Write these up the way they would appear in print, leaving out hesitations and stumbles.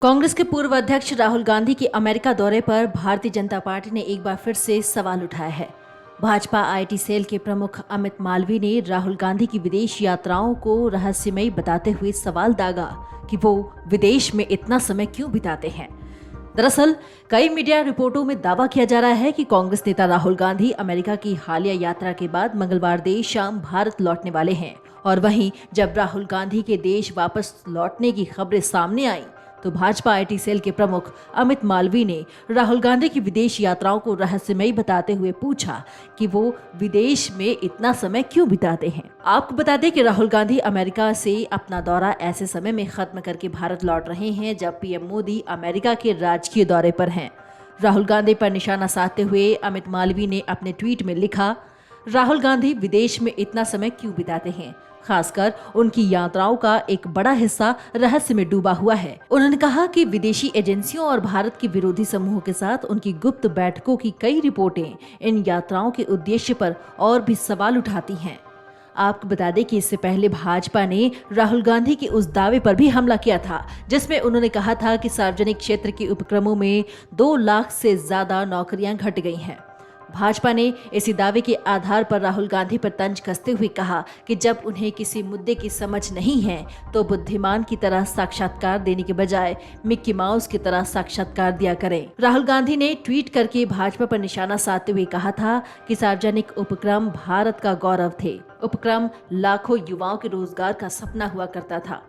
कांग्रेस के पूर्व अध्यक्ष राहुल गांधी के अमेरिका दौरे पर भारतीय जनता पार्टी ने एक बार फिर से सवाल उठाया है। भाजपा आईटी सेल के प्रमुख अमित मालवीय ने राहुल गांधी की विदेश यात्राओं को रहस्यमयी बताते हुए सवाल दागा कि वो विदेश में इतना समय क्यों बिताते हैं। दरअसल कई मीडिया रिपोर्टों में दावा किया जा रहा है कि कांग्रेस नेता राहुल गांधी अमेरिका की हालिया यात्रा के बाद मंगलवार देर शाम भारत लौटने वाले हैं और वहीं जब राहुल गांधी के देश वापस लौटने की खबरें सामने आई तो भाजपा आईटी सेल के प्रमुख अमित मालवीय ने राहुल गांधी की विदेश यात्राओं को रहस्यमयी बताते हुए पूछा कि वो विदेश में इतना समय क्यों बिताते हैं। आपको बता दें कि राहुल गांधी अमेरिका से अपना दौरा ऐसे समय में खत्म करके भारत लौट रहे हैं जब पीएम मोदी अमेरिका के राजकीय दौरे पर हैं। राहुल गांधी पर निशाना साधते हुए अमित मालवीय ने अपने ट्वीट में लिखा, राहुल गांधी विदेश में इतना समय क्यों बिताते हैं, खासकर उनकी यात्राओं का एक बड़ा हिस्सा रहस्य में डूबा हुआ है। उन्होंने कहा कि विदेशी एजेंसियों और भारत के विरोधी समूहों के साथ उनकी गुप्त बैठकों की कई रिपोर्टें इन यात्राओं के उद्देश्य पर और भी सवाल उठाती हैं। आपको बता दें कि इससे पहले भाजपा ने राहुल गांधी के उस दावे पर भी हमला किया था जिसमें उन्होंने कहा था कि सार्वजनिक क्षेत्र के उपक्रमों में 2 लाख से ज्यादा नौकरियां घट गई हैं। भाजपा ने इसी दावे के आधार पर राहुल गांधी पर तंज कसते हुए कहा कि जब उन्हें किसी मुद्दे की समझ नहीं है तो बुद्धिमान की तरह साक्षात्कार देने के बजाय मिक्की माउस की तरह साक्षात्कार दिया करें। राहुल गांधी ने ट्वीट करके भाजपा पर निशाना साधते हुए कहा था कि सार्वजनिक उपक्रम भारत का गौरव थे। उपक्रम लाखों युवाओं के रोजगार का सपना हुआ करता था,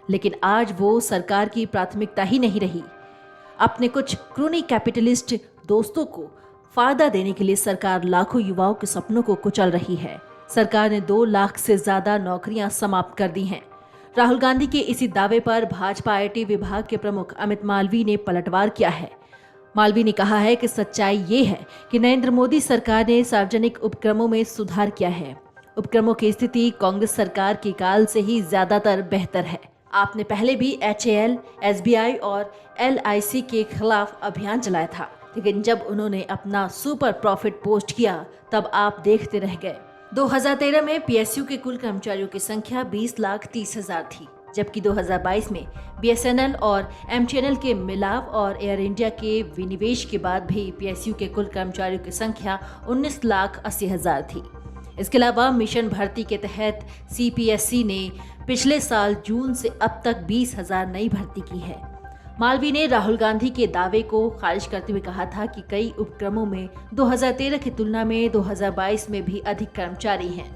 लेकिन आज वो सरकार की प्राथमिकता ही नहीं रही। अपने कुछ क्रूनी कैपिटलिस्ट दोस्तों को फायदा देने के लिए सरकार लाखों युवाओं के सपनों को कुचल रही है। सरकार ने 2 लाख से ज्यादा नौकरियां समाप्त कर दी हैं। राहुल गांधी के इसी दावे पर भाजपा आईटी विभाग के प्रमुख अमित मालवीय ने पलटवार किया है। मालवीय ने कहा है कि सच्चाई ये है कि नरेंद्र मोदी सरकार ने सार्वजनिक उपक्रमों में सुधार किया है। उपक्रमों की स्थिति कांग्रेस सरकार के काल से ही ज्यादातर बेहतर है। आपने पहले भी HAL, SBI और LIC के खिलाफ अभियान चलाया था, लेकिन जब उन्होंने अपना सुपर प्रॉफिट पोस्ट किया तब आप देखते रह गए। 2013 में PSU के कुल कर्मचारियों की संख्या 20,30,000 थी, जबकि 2022 में BSNL और MTNL के मिलाव और एयर इंडिया के विनिवेश के बाद भी PSU के कुल कर्मचारियों की संख्या 19,80,000 थी। इसके अलावा मिशन भर्ती के तहत CPSC ने पिछले साल जून से अब तक 20,000 नई भर्ती की है। मालवीय ने राहुल गांधी के दावे को खारिज करते हुए कहा था कि कई उपक्रमों में 2013 की तुलना में 2022 में भी अधिक कर्मचारी हैं।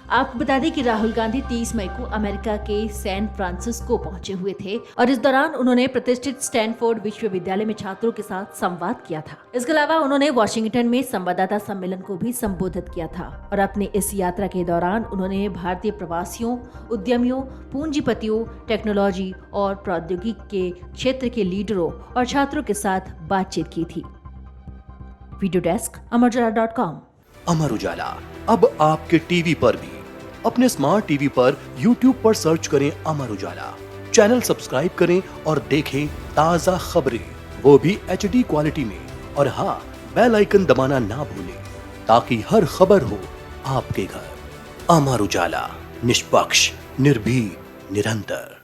आपको बता दें कि राहुल गांधी 30 मई को अमेरिका के सैन फ्रांसिस्को पहुंचे हुए थे और इस दौरान उन्होंने प्रतिष्ठित स्टैनफोर्ड विश्वविद्यालय में छात्रों के साथ संवाद किया था। इसके अलावा उन्होंने वॉशिंगटन में संवाददाता सम्मेलन को भी संबोधित किया था और अपनी इस यात्रा के दौरान उन्होंने भारतीय प्रवासियों, उद्यमियों, पूंजीपतियों, टेक्नोलॉजी और प्रौद्योगिकी के क्षेत्र के लीडरों और छात्रों के साथ बातचीत की थी। Video desk amarujala.com। Amar Ujala अब आपके टीवी पर भी। अपने स्मार्ट टीवी पर YouTube पर सर्च करें अमर उजाला, चैनल सब्सक्राइब करें और देखें ताजा खबरें, वो भी HD क्वालिटी में। और हाँ, बेल आइकन दबाना ना भूलें ताकि हर खबर हो आपके घर। अमर उजाला, निष्पक्ष, निर्भीक, निरंतर।